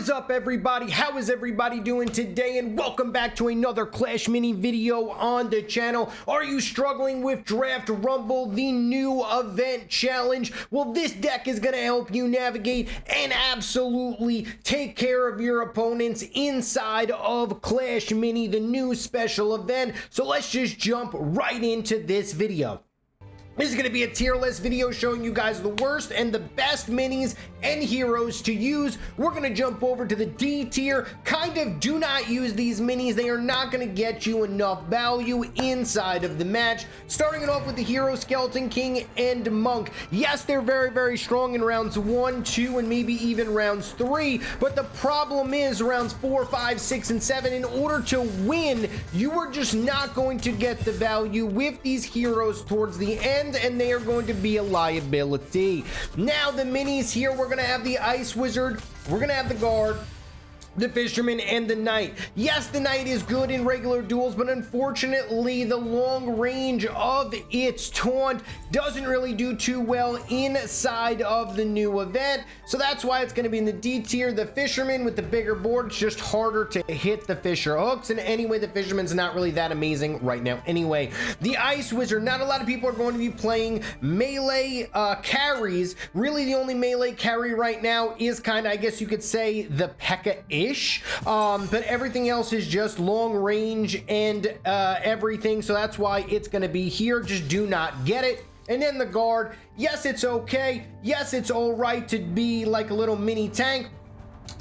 is up, everybody? How is everybody doing today? And welcome back to another Clash Mini video on the channel. Are you struggling with Draft Rumble, the new event challenge? Well, this deck is going to help you navigate and absolutely take care of your opponents inside of Clash Mini, the new special event. So let's just jump right into this video. This is going to be a tier list video showing you guys the worst and the best minis and heroes to use. We're going to jump over to the D tier. Kind of do not use these minis. They are not going to get you enough value inside of the match. Starting it off with the hero, Skeleton King and Monk. Yes, they're very, very strong in rounds 1, 2, and maybe even rounds 3. But the problem is rounds 4, 5, 6, and 7. In order to win, you are just not going to get the value with these heroes towards the end, and they are going to be a liability. Now the minis here, we're going to have the Ice Wizard, we're going to have the Guard, the Fisherman, and the Knight. Yes, the Knight is good in regular duels, but unfortunately the long range of its taunt doesn't really do too well inside of the new event, so that's why it's going to be in the D tier. The Fisherman with the bigger board, it's just harder to hit the Fisher hooks, and anyway, the Fisherman's not really that amazing right now anyway. The Ice Wizard, not a lot of people are going to be playing melee carries. Really, the only melee carry right now is kind of, I guess you could say, the P.E.K.K.A. But everything else is just long range and everything, so that's why it's going to be here. Just do not get it. And then the Guard, yes, it's okay, yes, it's all right to be like a little mini tank,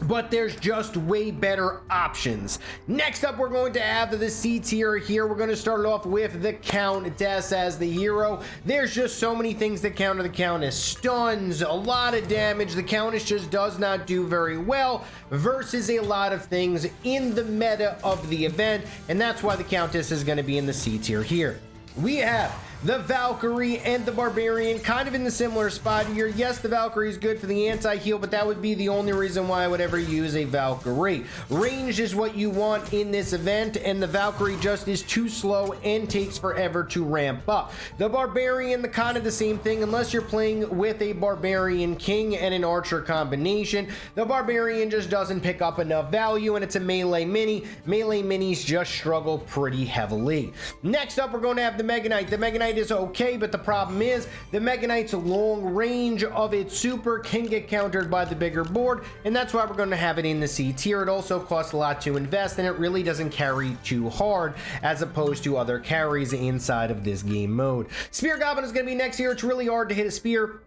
but there's just way better options. Next up, we're going to have the C tier here. We're going to start off with the Countess as the hero. There's just so many things that counter the Countess. Stuns, a lot of damage. The Countess just does not do very well versus a lot of things in the meta of the event, and that's why the Countess is going to be in the C tier here. We have the Valkyrie and the Barbarian kind of in the similar spot here. Yes, the Valkyrie is good for the anti-heal, but that would be the only reason why I would ever use a Valkyrie. Range is what you want in this event, and the Valkyrie just is too slow and takes forever to ramp up. The Barbarian, the kind of the same thing, unless you're playing with a Barbarian King and an Archer combination. The Barbarian just doesn't pick up enough value, and it's a melee mini. Melee minis just struggle pretty heavily. Next up, we're going to have the Mega Knight. The Mega Knight is okay, but the problem is the Mega Knight's long range of its super can get countered by the bigger board, and that's why we're going to have it in the C tier. It also costs a lot to invest, and it really doesn't carry too hard as opposed to other carries inside of this game mode. Spear Goblin is going to be next here. It's really hard to hit a spear,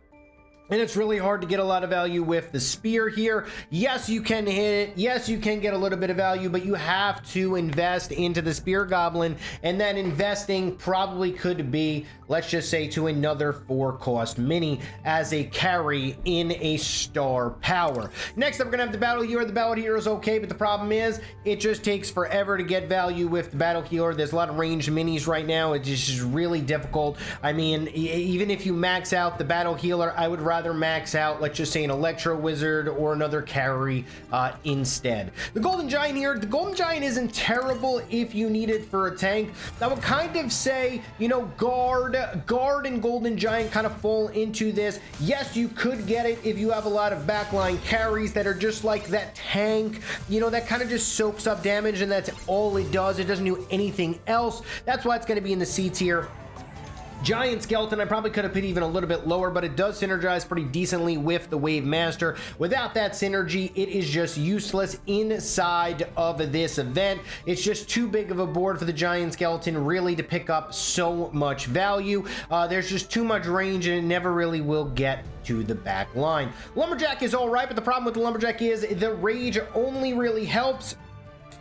and it's really hard to get a lot of value with the spear here. Yes, you can hit it. Yes, you can get a little bit of value, but you have to invest into the Spear Goblin, and that investing probably could be, let's just say, to another 4-cost mini as a carry in a star power. Next up, we're gonna have the Battle Healer. The Battle Healer is okay, but the problem is it just takes forever to get value with the Battle Healer. There's a lot of ranged minis right now. It's just really difficult. I mean, even if you max out the Battle Healer, I would rather max out, let's just say, an Electro Wizard or another carry instead. The Golden Giant here, the Golden Giant isn't terrible if you need it for a tank. I would kind of say, you know, Guard and Golden Giant kind of fall into this. Yes, you could get it if you have a lot of backline carries that are just like that tank, you know, that kind of just soaks up damage, and that's all it does. It doesn't do anything else. That's why it's going to be in the C tier. Giant Skeleton, I probably could have put even a little bit lower, but it does synergize pretty decently with the Wave Master. Without that synergy, it is just useless inside of this event. It's just too big of a board for the Giant Skeleton really to pick up so much value. There's just too much range, and it never really will get to the back line. Lumberjack is all right, but the problem with the Lumberjack is the rage only really helps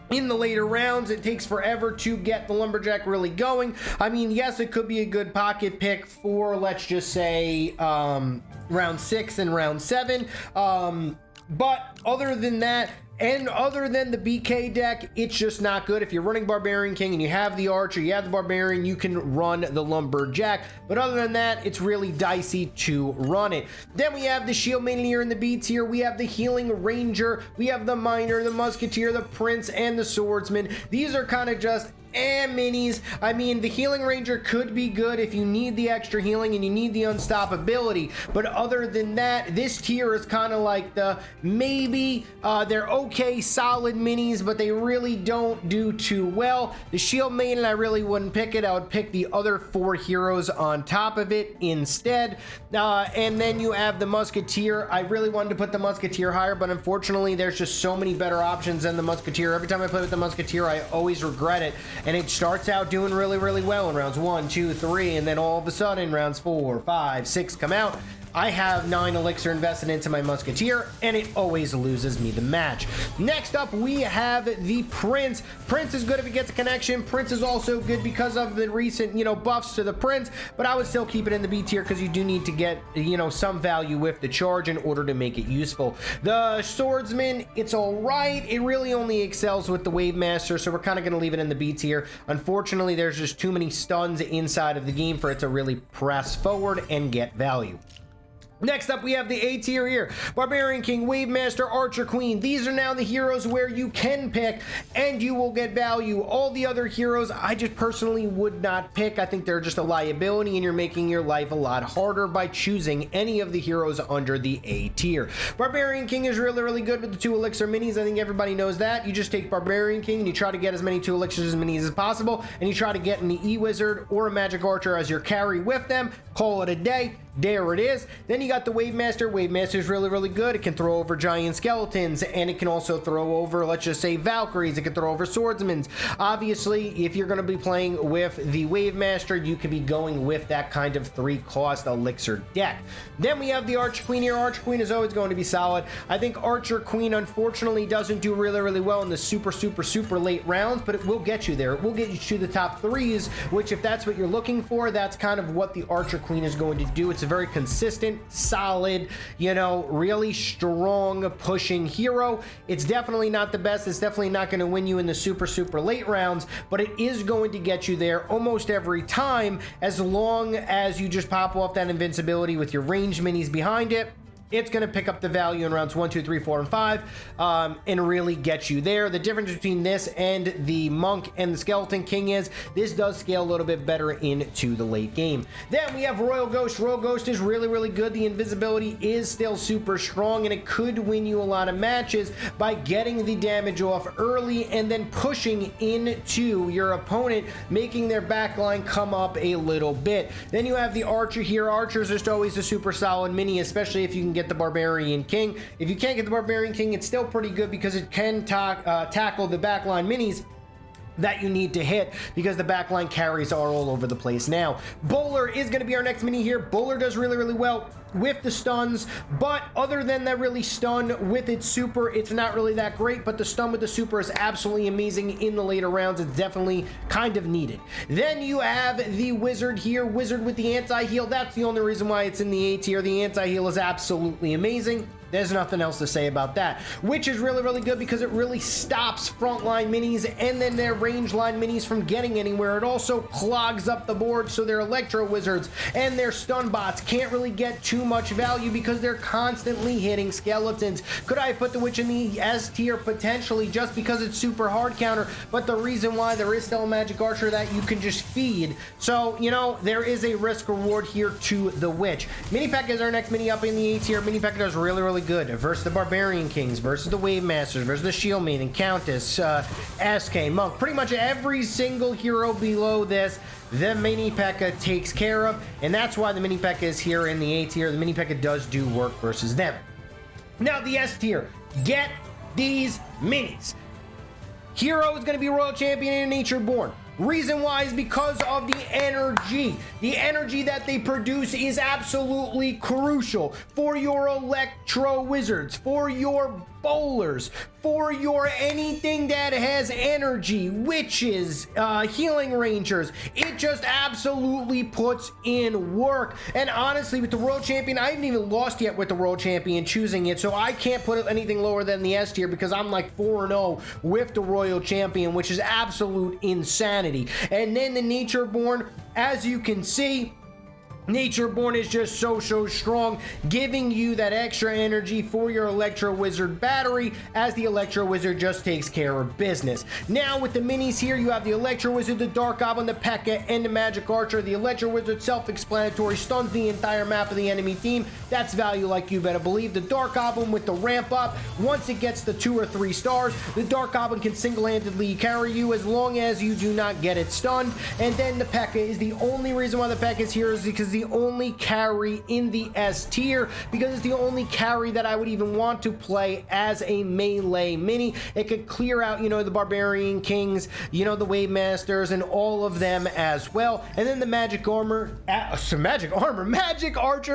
in the later rounds. It takes forever to get the Lumberjack really going. I mean, yes, it could be a good pocket pick for, let's just say, round 6 and round 7. But other than that, and other than the BK deck, it's just not good. If you're running Barbarian King and you have the Archer, you have the Barbarian, you can run the Lumberjack. But other than that, it's really dicey to run it. Then we have the Shield Maiden in the B tier. We have the Healing Ranger. We have the Miner, the Musketeer, the Prince, and the Swordsman. These are kind of just and minis. I mean, the Healing Ranger could be good if you need the extra healing and you need the unstoppability, but other than that, this tier is kind of like the maybe. They're okay, solid minis, but they really don't do too well. The Shield Maiden, I really wouldn't pick it. I would pick the other 4 heroes on top of it instead. And then you have the Musketeer. I really wanted to put the Musketeer higher, but unfortunately, there's just so many better options than the Musketeer. Every time I play with the Musketeer, I always regret it. And it starts out doing really, really well in rounds 1, 2, 3, and then all of a sudden, rounds 4, 5, 6 come out. I have 9 elixir invested into my Musketeer, and it always loses me the match. Next up, we have the Prince. Prince is good if he gets a connection. Prince is also good because of the recent, buffs to the Prince, but I would still keep it in the B tier because you do need to get, some value with the charge in order to make it useful. The Swordsman, it's all right. It really only excels with the Wave Master, so we're kind of going to leave it in the B tier. Unfortunately, there's just too many stuns inside of the game for it to really press forward and get value. Next up, we have the A tier here. Barbarian King, Wave Master, Archer Queen. These are now the heroes where you can pick and you will get value. All the other heroes, I just personally would not pick. I think they're just a liability and you're making your life a lot harder by choosing any of the heroes under the A tier. Barbarian King is really, really good with the 2 elixir minis. I think everybody knows that. You just take Barbarian King and you try to get as many 2 elixirs minis as possible, and you try to get an E-Wizard or a Magic Archer as your carry with them. Call it a day. There it is. Then you got the Wave Master. Wave Master is really, really good. It can throw over giant skeletons, and it can also throw over, let's just say, Valkyries. It can throw over swordsmen. Obviously, if you're going to be playing with the Wave Master, you could be going with that kind of 3-cost elixir deck. Then we have the Archer Queen here. Archer Queen is always going to be solid. I think Archer Queen, unfortunately, doesn't do really, really well in the super, super, super late rounds, but it will get you there. It will get you to the top 3s, which if that's what you're looking for, that's kind of what the Archer Queen is going to do. It's a very consistent, solid, really strong pushing hero. It's definitely not the best. It's definitely not going to win you in the super, super late rounds, but it is going to get you there almost every time as long as you just pop off that invincibility with your ranged minis behind it. It's going to pick up the value in rounds 1, 2, 3, 4, and 5 and really get you there. The difference between this and the Monk and the Skeleton King is this does scale a little bit better into the late game. Then we have Royal Ghost. Royal Ghost is really, really good. The invisibility is still super strong, and it could win you a lot of matches by getting the damage off early and then pushing into your opponent, making their backline come up a little bit. Then you have the Archer here. Archer's just always a super solid mini, especially if you can get the Barbarian King. If you can't get the Barbarian King, it's still pretty good because it can tackle the backline minis that you need to hit because the backline carries are all over the place now. Bowler is going to be our next mini here. Bowler does really, really well with the stuns, but other than that really stun with its super, it's not really that great, but the stun with the super is absolutely amazing in the later rounds. It's definitely kind of needed. Then you have the Wizard here. Wizard with the anti-heal. That's the only reason why it's in the A tier. The anti-heal is absolutely amazing. There's nothing else to say about that, which is really, really good because it really stops frontline minis and then their range line minis from getting anywhere. It also clogs up the board, so their Electro Wizards and their stun bots can't really get too much value because they're constantly hitting skeletons. Could I put the Witch in the S tier? Potentially, just because it's super hard counter, but the reason why there is still a Magic Archer that you can just feed. So, there is a risk reward here to the Witch. Mini P.E.K.K.A is our next mini up in the A tier. Mini P.E.K.K.A does really, really good versus the Barbarian Kings, versus the Wave Masters, versus the Shield Maiden, Countess, SK, Monk. Pretty much every single hero below this, the Mini P.E.K.K.A takes care of, and that's why the Mini P.E.K.K.A is here in the A tier. The Mini P.E.K.K.A does do work versus them. Now the S tier, get these minis. Hero is going to be Royal Champion and Nature Born. Reason why is because of the energy. The energy that they produce is absolutely crucial for your Electro Wizards, for your Bowlers, for your anything that has energy, witches, healing rangers. It just absolutely puts in work. And honestly, with the World Champion, I haven't even lost yet with the World Champion choosing it, so I can't put it anything lower than the S tier because I'm like 4-0 with the Royal Champion, which is absolute insanity. And then the Nature Born, as you can see, Natureborn is just so strong, giving you that extra energy for your Electro Wizard battery, as the Electro Wizard just takes care of business. Now with the minis here, you have the Electro Wizard, the Dark Goblin, the P.E.K.K.A, and the Magic Archer. The Electro Wizard, self-explanatory, stuns the entire map of the enemy team. That's value like you better believe. The Dark Goblin with the ramp up, once it gets the 2 or 3 stars, the Dark Goblin can single-handedly carry you as long as you do not get it stunned. And then the P.E.K.K.A is the only reason why the P.E.K.K.A is here is because the only carry in the S tier, because it's the only carry that I would even want to play as a melee mini. It could clear out, you know, the Barbarian Kings, you know, the Wave Masters, and all of them as well. And then the Magic Archer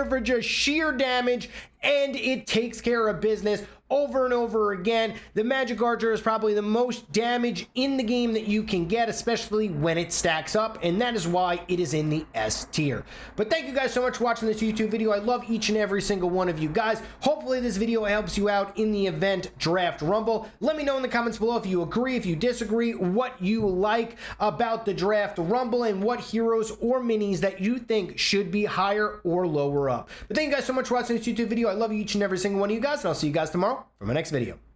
for just sheer damage, and it takes care of business over and over again. The Magic Archer is probably the most damage in the game that you can get, especially when it stacks up, and that is why it is in the S tier. But thank you guys so much for watching this YouTube video. I love each and every single one of you guys. Hopefully this video helps you out in the event Draft Rumble. Let me know in the comments below if you agree, if you disagree, what you like about the Draft Rumble, and what heroes or minis that you think should be higher or lower up. But thank you guys so much for watching this YouTube video. I love each and every single one of you guys, and I'll see you guys tomorrow for my next video.